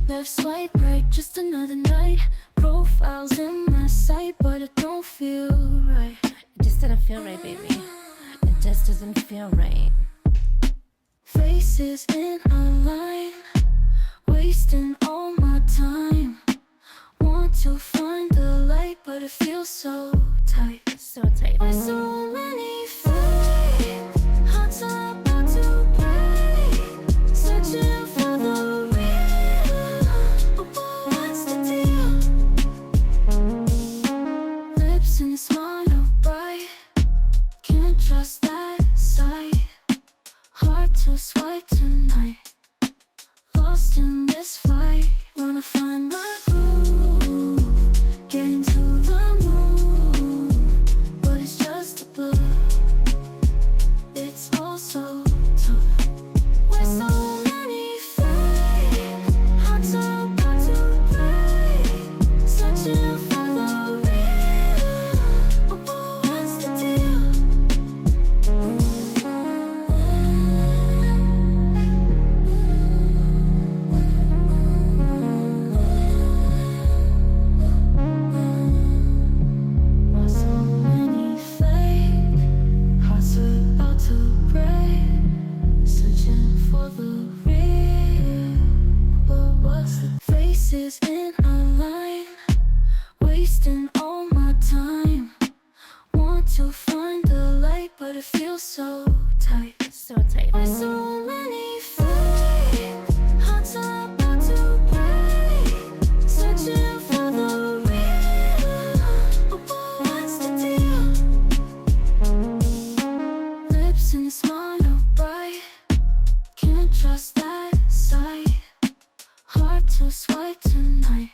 Left, swipe right, just another night. Profiles in my sight, but it don't feel right. It just didn't feel right, baby. It just doesn't feel right. Faces in a line, wasting all my time. Want to find the light, but it feels so tight. So tight. There's so many fake hearts about to break. Searching for the what's the deal? Lips and smile bright, can't trust that sight. Hard to swipe tonight, lost in this fight. Wanna find my groove, get into the mood, but it's just a blur. It's all so tough. We're so many fake hearts about to break, searching for the real. What's the deal? So many fake hearts about to break, searching for the real. But what's the faces in a line, wasting all my time. Want to find the light, but it feels so tight. So tight. There's so many fake hearts about to break, searching for the real. What's the deal? Lips and smile bright, can't trust that sight. Hard to swipe tonight,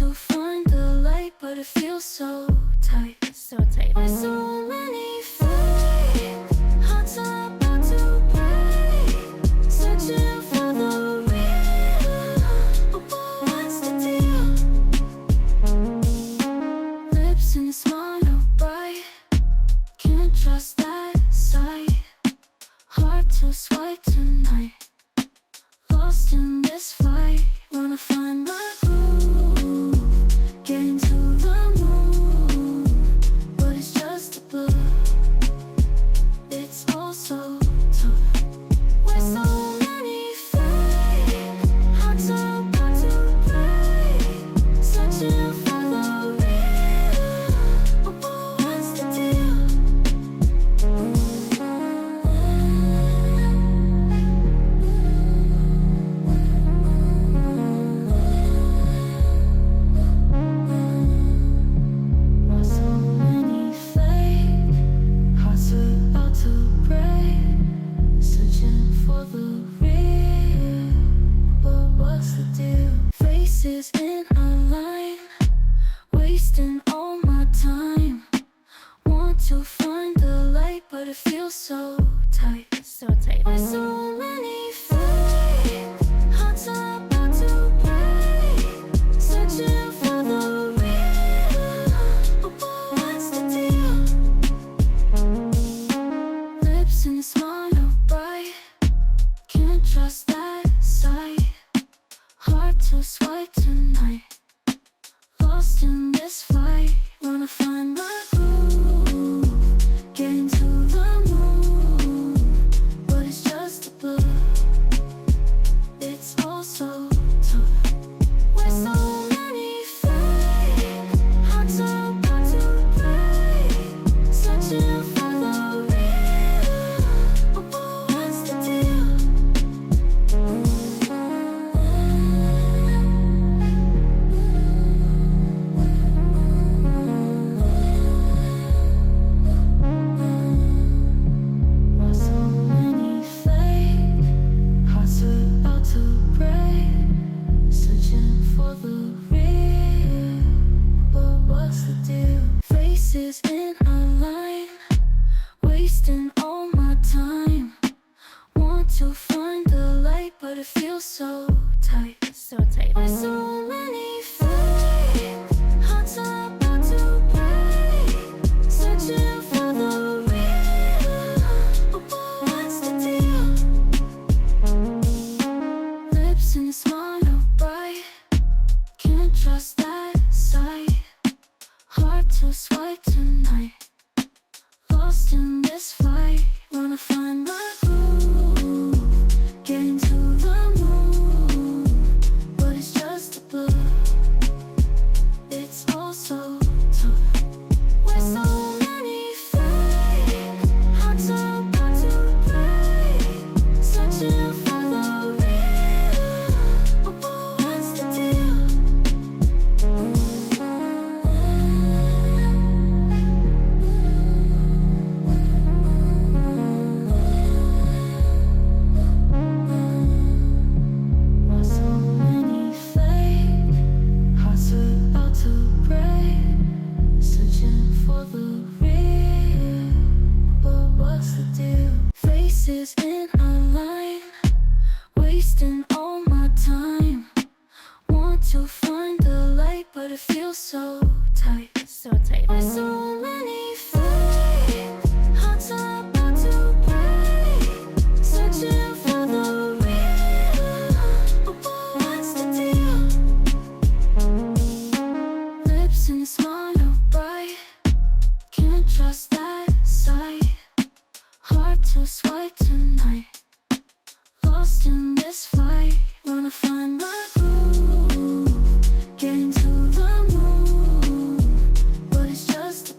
to find the light, but it feels so tight. With so many fake hearts about to break, searching for the real. But what's the deal? Lips and a smile bright, can't trust that sight. Hard to swipe tonight, lost in this fight. Wanna find my groove, get into the mood, but it's just a blur. It's all so tough. With so many fake hearts about to break, searching for the real. But what's the deal? So many fake hearts about to break, searching for the real. But what's the deal? Faces in a line, wasting all my time. Want to find the light, but it feels so tight. With so many fake hearts about to break, searching for the real. But what's the deal? Lips and a smile bright, can't trust that sight. Hard to swipe tonight, lost in this fight. Wanna find my groove, get into the mood, but it's just a blur. It's all so tough. With so many fake hearts about to break, searching for the real. But what's the deal? So many fake hearts about to break, searching for the real. But what's the deal? Faces in a line, wasting all my time. Want to find the light, but it feels so tight. With so many fake hearts about to break, searching for the real. But what's the deal? Lips and a smile bright, can't trust that sight. Hard to swipe tonight, lost in this fight. Wanna find my groove, get into the mood, but it's just a blur. It's all so tough. With so many fake hearts about to break, searching for the real. But what's the deal? So many fake hearts about to break, searching for the real. But what's the deal? Faces in a line, wasting all my time. Want to find the light, but it feels so tight. With so many fake hearts about to break, searching for the real. But what's the deal? Lips and a smile bright, can't trust that sight. Hard to swipe tonight, lost in this fight. Wanna find my groove, get into the mood, but it's just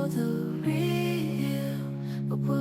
for the real, but we're